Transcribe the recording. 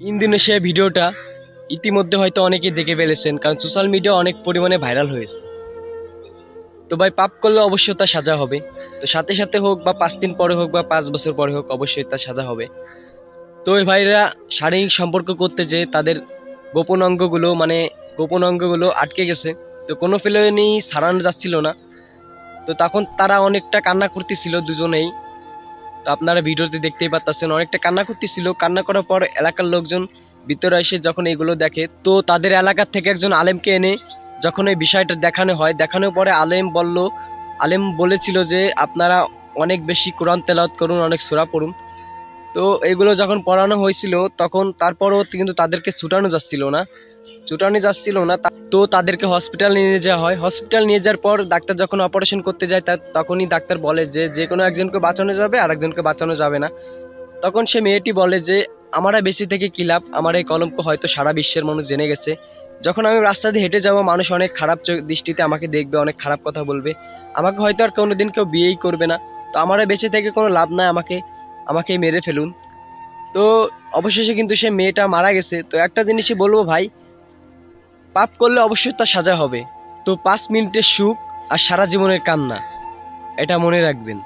Indonesia ভিডিওটা ইতিমধ্যে হয়তো অনেকেই দেখে ফেলেছেন, কারণ সোশ্যাল মিডিয়া অনেক পরিমাণে ভাইরাল হয়েছে। তো ভাই, পাপ করলে অবশ্যই তার সাজা হবে। তো সাথে সাথে হোক বা 5 দিন পরে হোক বা 5 বছর পরে হোক, অবশ্যই তার সাজা হবে। তো ওই ভাইরা শারীরিক সম্পর্ক করতে যে তাদের গোপন অঙ্গগুলো আটকে গেছে। তো কোনো ফেলেনি সারানো যাচ্ছিল না। তো তখন তারা অনেকটা কান্না করতেছিল দুজনেই। তো আপনারা ভিডিওতে দেখতেই পাচ্ছেন, অনেকটা কান্না করতেছিল। কান্না করার পর এলাকার লোকজন ভিতরে এসে যখন এগুলো দেখে, তো তাদের এলাকার থেকে একজন আলেমকে এনে যখন এই বিষয়টা দেখানো হয়, দেখানোর পরে আলেম বলেছিল যে আপনারা অনেক বেশি কোরআন তেলাওয়াত করুন, অনেক সূরা পড়ুন। তো এগুলো যখন পড়ানো হয়েছিল তখন তারপরও কিন্তু তাদেরকে ছুটানো যাচ্ছিল না। তো তাদেরকে হসপিটাল নিয়ে যাওয়া হয়। হসপিটাল নিয়ে যাওয়ার পর ডাক্তার যখন অপারেশন করতে যায়, তখনই ডাক্তার বলে যে যে কোনো একজনকে বাঁচানো যাবে, আর একজনকে বাঁচানো যাবে না। তখন সে মেয়েটি বলে যে আমারা বেঁচে থেকে কি লাভ, আমার এই কলঙ্ক হয়তো সারা বিশ্বের মানুষ জেনে গেছে। যখন আমি রাস্তা দিয়ে হেঁটে যাবো, মানুষ অনেক খারাপ দৃষ্টিতে আমাকে দেখবে, অনেক খারাপ কথা বলবে, আমাকে হয়তো আর কোনোদিন কেউ বিয়েই করবে না। তো আমারা বেঁচে থেকে কোনো লাভ নাই, আমাকে মেরে ফেলুন। তো অবশেষে কিন্তু সে মেয়েটা মারা গেছে। তো একটা জিনিসই বলবো ভাই, পাপ করলে অবশ্যই তার সাজা হবে। তো 5 মিনিটের সুখ আর সারা জীবনের কান্না, এটা মনে রাখবেন।